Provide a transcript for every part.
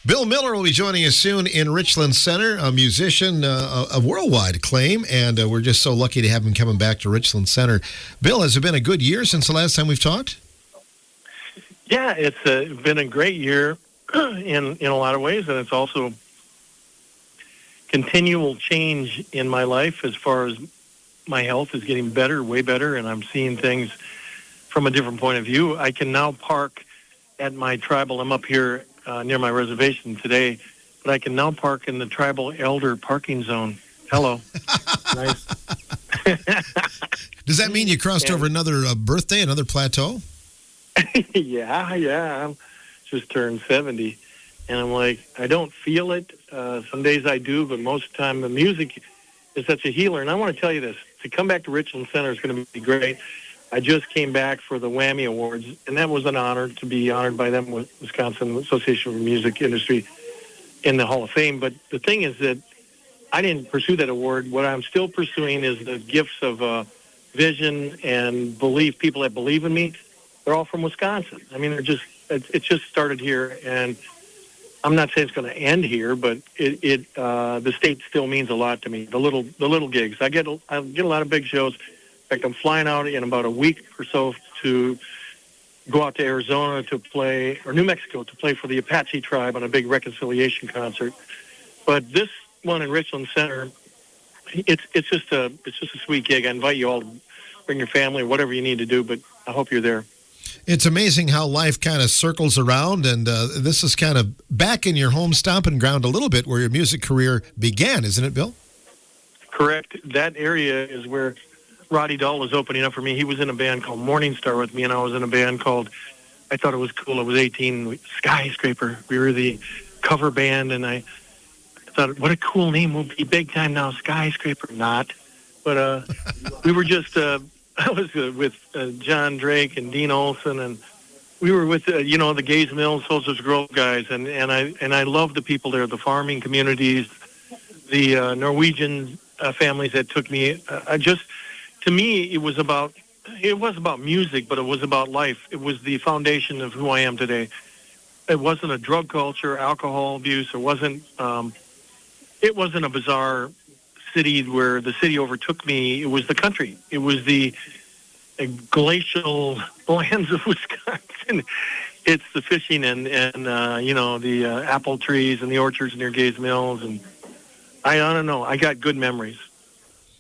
Bill Miller will be joining us soon in Richland Center, a musician of worldwide acclaim, and we're just so lucky to have him coming back to Richland Center. Bill, has it been a good year since the last time we've talked? Yeah, it's been a great year in a lot of ways, and it's also continual change in my life as far as my health is getting better, way better, and I'm seeing things from a different point of view. I can now park at my tribal. I'm up here near my reservation today, but I can now park in the tribal elder parking zone. Hello. Nice. Does that mean you crossed over another birthday, another plateau? Yeah. I'm just turned 70. And I'm like, I don't feel it. Some days I do, but most of the time the music is such a healer. And I want to tell you this. To come back to Richland Center is going to be great. I just came back for the Whammy Awards, and that was an honor to be honored by them with Wisconsin Association of Music Industry in the Hall of Fame. But the thing is that I didn't pursue that award. What I'm still pursuing is the gifts of vision and belief. People that believe in me, they're all from Wisconsin. I mean, it just started here, and I'm not saying it's going to end here, but the state still means a lot to me. The little gigs. I get a lot of big shows. In fact, I'm flying out in about a week or so to go out to Arizona to play, or New Mexico to play for the Apache tribe on a big reconciliation concert. But this one in Richland Center, it's just a sweet gig. I invite you all to bring your family or whatever you need to do, but I hope you're there. It's amazing how life kind of circles around, and this is kind of back in your home stomping ground a little bit where your music career began, isn't it, Bill? Correct. That area is where Roddy Dahl was opening up for me. He was in a band called Morning Star with me, and I was in a band called, I thought it was cool, I was 18, Skyscraper. We were the cover band, and I thought, what a cool name, we'll be big time now, Skyscraper. Not. But we were just, I was with John Drake and Dean Olson, and we were with, the Gays Mills, Soldiers Grove guys, and I love the people there, the farming communities, the Norwegian families that took me. To me, it was about music, but it was about life. It was the foundation of who I am today. It wasn't a drug culture, alcohol abuse. It wasn't a bizarre city where the city overtook me. It was the country. It was the glacial lands of Wisconsin. It's the fishing and the apple trees and the orchards near Gays Mills. And I don't know. I got good memories.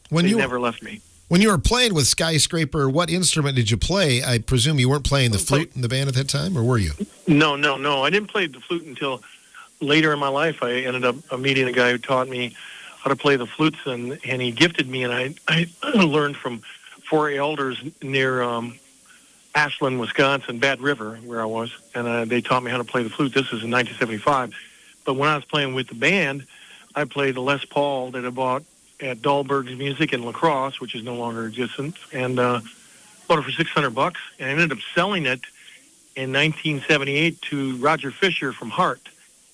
They never left me. When you were playing with Skyscraper, what instrument did you play? I presume you weren't playing the flute in the band at that time, or were you? No. I didn't play the flute until later in my life. I ended up meeting a guy who taught me how to play the flutes, and he gifted me, and I learned from 4 elders near Ashland, Wisconsin, Bad River, where I was, and they taught me how to play the flute. This was in 1975. But when I was playing with the band, I played a Les Paul that I bought at Dahlberg's Music in La Crosse, which is no longer existent, and bought it for $600, and I ended up selling it in 1978 to Roger Fisher from Heart.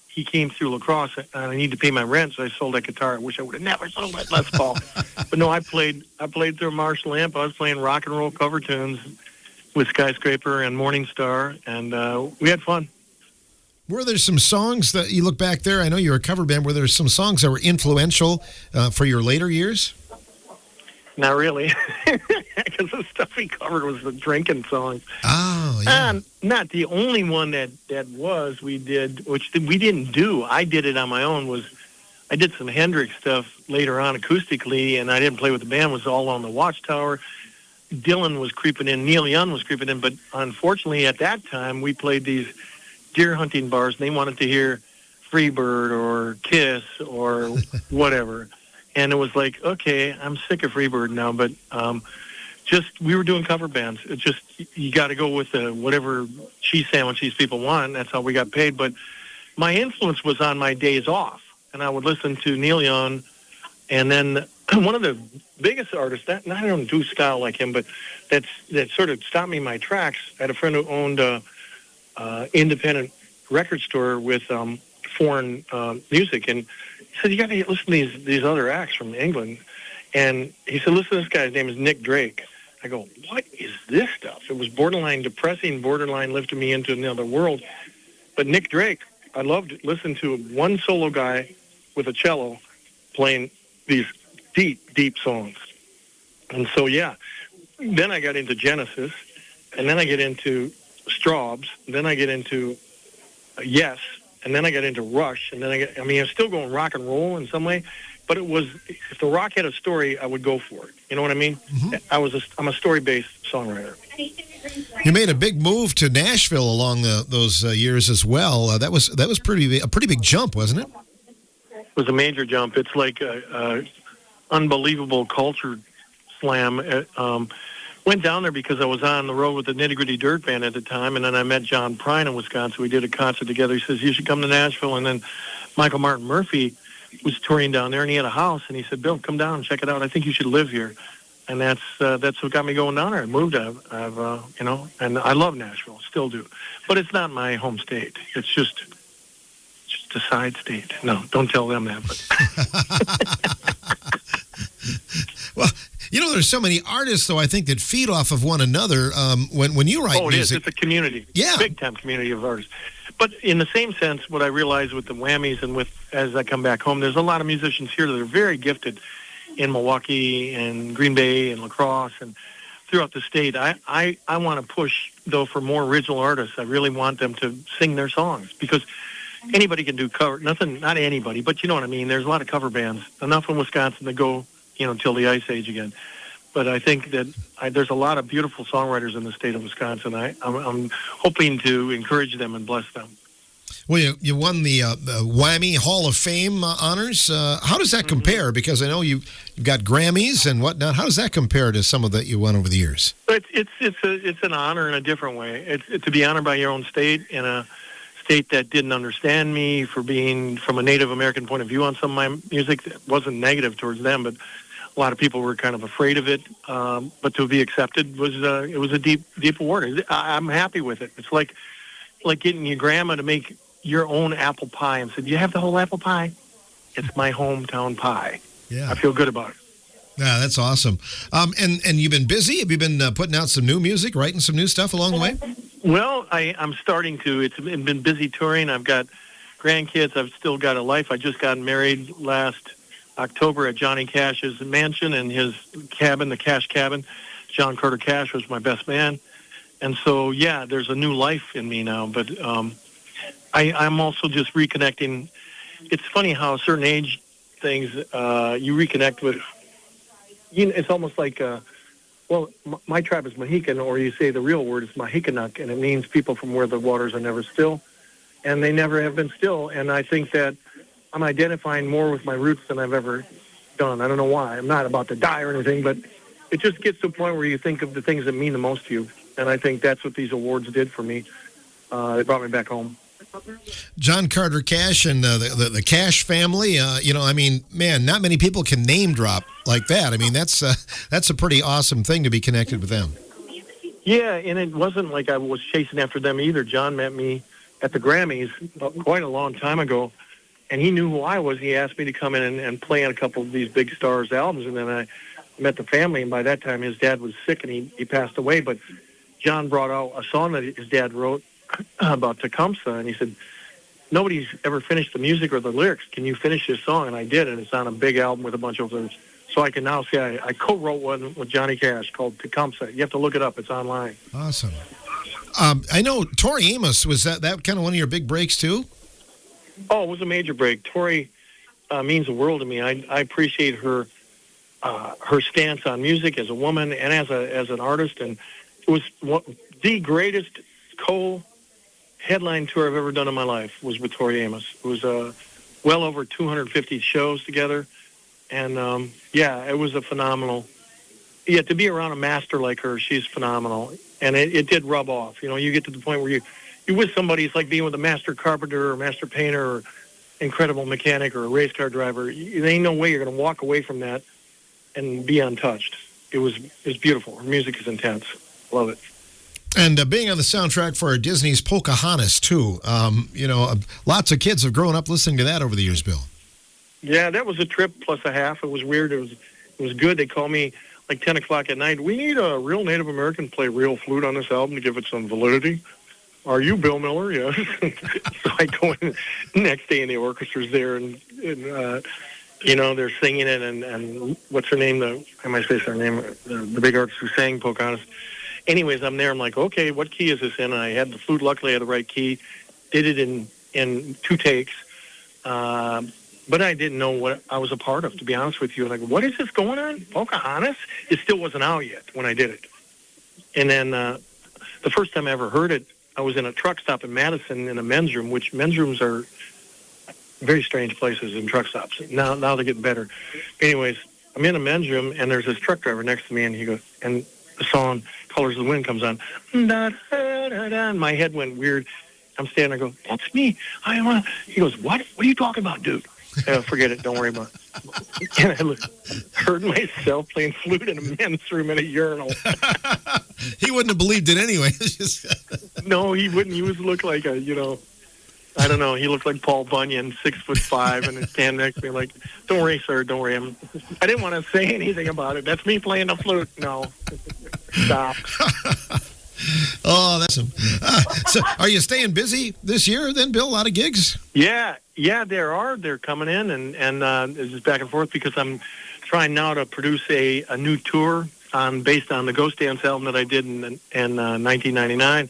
He came through La Crosse, and I needed to pay my rent, so I sold that guitar. I wish I would have never sold that Les Paul. But no, I played through a Marshall amp. I was playing rock and roll cover tunes with Skyscraper and Morning Star, and we had fun. Were there some songs that you look back there? I know you're a cover band. Were there some songs that were influential for your later years? Not really, because the stuff we covered was the drinking songs. Oh, yeah. Not the only one that was we did, which we didn't do. I did it on my own. I did some Hendrix stuff later on acoustically, and I didn't play with the band. It was all on the Watchtower. Dylan was creeping in. Neil Young was creeping in. But unfortunately, at that time, we played these deer hunting bars, and they wanted to hear Freebird or Kiss or whatever. And it was like, okay, I'm sick of Freebird now, but we were doing cover bands. It's just, you got to go with whatever cheese sandwich these people want. That's how we got paid. But my influence was on my days off, and I would listen to Neil Young. And then one of the biggest artists, I don't do style like him, but that sort of stopped me in my tracks. I had a friend who owned independent record store with foreign music, and he said, you got to listen to these other acts from England. And he said, listen to this guy, his name is Nick Drake. I go, what is this stuff? It was borderline depressing, borderline lifting me into another world. But Nick Drake I loved listening to one solo guy with a cello playing these deep, deep songs. And so, yeah, then I got into Genesis, and then I get into Straubs, and then I get into Yes, and then I got into Rush, and then I'm still going rock and roll in some way, but it was, if the rock had a story, I would go for it. You know what I mean? Mm-hmm. I'm a story-based songwriter. You made a big move to Nashville along those years as well. That was a pretty big jump, wasn't it? It was a major jump. It's like a unbelievable culture slam. Went down there because I was on the road with the Nitty Gritty Dirt Band at the time, and then I met John Prine in Wisconsin. We did a concert together. He says, you should come to Nashville. And then Michael Martin Murphey was touring down there, and he had a house, and he said, Bill, come down and check it out. I think you should live here. And that's what got me going down there. I moved. And I love Nashville, still do. But it's not my home state. It's just a side state. No, don't tell them that. But Well, there's so many artists, though, I think, that feed off of one another when you write music. Oh, it is. It's a community. Yeah. Big-time community of artists. But in the same sense, what I realize with the Whammies and as I come back home, there's a lot of musicians here that are very gifted in Milwaukee and Green Bay and La Crosse and throughout the state. I want to push, though, for more original artists. I really want them to sing their songs because anybody can do cover. Not anybody, but you know what I mean. There's a lot of cover bands, enough in Wisconsin to go, till the Ice Age again. But I think that there's a lot of beautiful songwriters in the state of Wisconsin. I'm hoping to encourage them and bless them. Well, you won the Whammy Hall of Fame honors. How does that compare? Because I know you've got Grammys and whatnot. How does that compare to some of that you won over the years? It's an honor in a different way. It's to be honored by your own state in a state that didn't understand me for being from a Native American point of view on some of my music. It wasn't negative towards them, but a lot of people were kind of afraid of it. But to be accepted was a deep award. I'm happy with it. It's like getting your grandma to make your own apple pie and said, "You have the whole apple pie." It's my hometown pie. Yeah, I feel good about it. Yeah, that's awesome. And you've been busy. Have you been putting out some new music, writing some new stuff along the way? Well, I'm starting to. It's been busy touring. I've got grandkids. I've still got a life. I just got married last October at Johnny Cash's mansion and his cabin, the Cash Cabin. John Carter Cash was my best man. And so, yeah, there's a new life in me now. But I'm also just reconnecting. It's funny how certain age things you reconnect with. It's almost like, my tribe is Mohican, or you say the real word is Mahikanak, and it means people from where the waters are never still. And they never have been still. And I think that I'm identifying more with my roots than I've ever done. I don't know why. I'm not about to die or anything, but it just gets to a point where you think of the things that mean the most to you. And I think that's what these awards did for me. They brought me back home. John Carter Cash and the Cash family, man, not many people can name drop like that. I mean, that's a pretty awesome thing to be connected with them. Yeah, and it wasn't like I was chasing after them either. John met me at the Grammys quite a long time ago, and he knew who I was. He asked me to come in and play on a couple of these big stars' albums, and then I met the family, and by that time his dad was sick and he passed away. But John brought out a song that his dad wrote about Tecumseh, and he said, "Nobody's ever finished the music or the lyrics. Can you finish this song?" And I did, and it's on a big album with a bunch of others. So I can now say I co-wrote one with Johnny Cash called Tecumseh. You have to look it up. It's online. Awesome. I know Tori Amos, was that kind of one of your big breaks too? Oh, it was a major break. Tori means the world to me. I appreciate her stance on music as a woman and as an artist, and it was the greatest headline tour I've ever done in my life was with Tori Amos. It was well over 250 shows together, and it was a phenomenal. Yeah, to be around a master like her, she's phenomenal, and it did rub off. You get to the point where you with somebody. It's like being with a master carpenter or master painter or incredible mechanic or a race car driver. There ain't no way you're going to walk away from that and be untouched. It was beautiful. Her music is intense. Love it. And being on the soundtrack for Disney's Pocahontas, too. Lots of kids have grown up listening to that over the years, Bill. Yeah, that was a trip plus a half. It was weird. It was good. They called me like 10 o'clock at night. We need a real Native American to play real flute on this album to give it some validity. are you Bill Miller? Yes. So I go in next day, and the orchestra's there, and they're singing it, and what's her name? I might say her name, the big artist who sang Pocahontas. Anyways, I'm there. I'm like, okay, what key is this in? And I had the flute. Luckily, I had the right key. Did it in 2 takes. But I didn't know what I was a part of, to be honest with you. Like, what is this going on? Pocahontas? It still wasn't out yet when I did it. And then the first time I ever heard it, I was in a truck stop in Madison in a men's room, which men's rooms are very strange places in truck stops. Now they're getting better. Anyways, I'm in a men's room, and there's this truck driver next to me, and he goes, and the song Colors of the Wind comes on. Da, da, da, da, and my head went weird. I'm standing there, I go, that's me. He goes, what? What are you talking about, dude? Forget it. Don't worry about it. And I heard myself playing flute in a men's room in a urinal. He wouldn't have believed it anyway. No, he wouldn't. He was look like I don't know. He looked like Paul Bunyan, 6'5", and he'd stand next to me like, don't worry, sir. Don't worry. I didn't want to say anything about it. That's me playing the flute. No. Stop. Oh, that's him. So are you staying busy this year then, Bill? A lot of gigs? Yeah, there are. They're coming in, and it's just back and forth because I'm trying now to produce a new tour based on the Ghost Dance album that I did in 1999.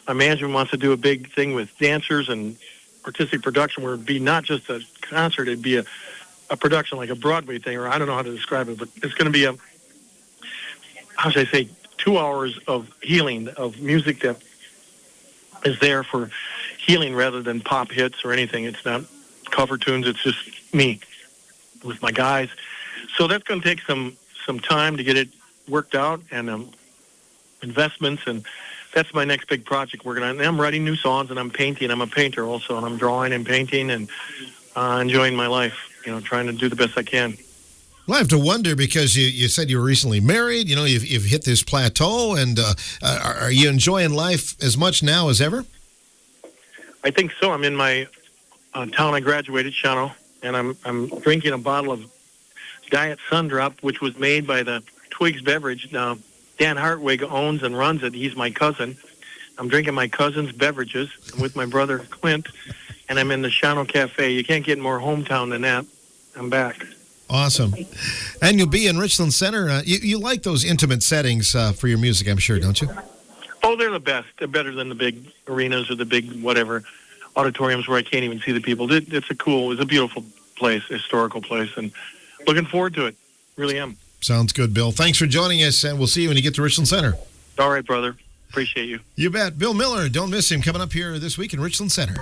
My management wants to do a big thing with dancers and artistic production where it'd be not just a concert, it'd be a production like a Broadway thing, or I don't know how to describe it, but it's going to be how should I say, 2 hours of healing, of music that is there for healing rather than pop hits or anything. It's not cover tunes. It's just me with my guys. So that's going to take some time to get it worked out and investments. And that's my next big project working on. And I'm writing new songs, and I'm painting. I'm a painter also, and I'm drawing and painting and enjoying my life, trying to do the best I can. Well, I have to wonder because you said you were recently married. You've hit this plateau, and are you enjoying life as much now as ever? I think so. I'm in my town I graduated, Shawano, and I'm drinking a bottle of Diet Sundrop, which was made by the Twigs beverage. Now, Dan Hartwig owns and runs it. He's my cousin. I'm drinking my cousin's beverages. I'm with my brother, Clint, and I'm in the Shawano Cafe. You can't get more hometown than that. I'm back. Awesome. And you'll be in Richland Center. You like those intimate settings for your music, I'm sure, don't you? Oh, they're the best. They're better than the big arenas or the big whatever auditoriums where I can't even see the people. It's a beautiful place, historical place, and looking forward to it. Really am. Sounds good, Bill. Thanks for joining us, and we'll see you when you get to Richland Center. All right, brother. Appreciate you. You bet. Bill Miller, don't miss him, coming up here this week in Richland Center.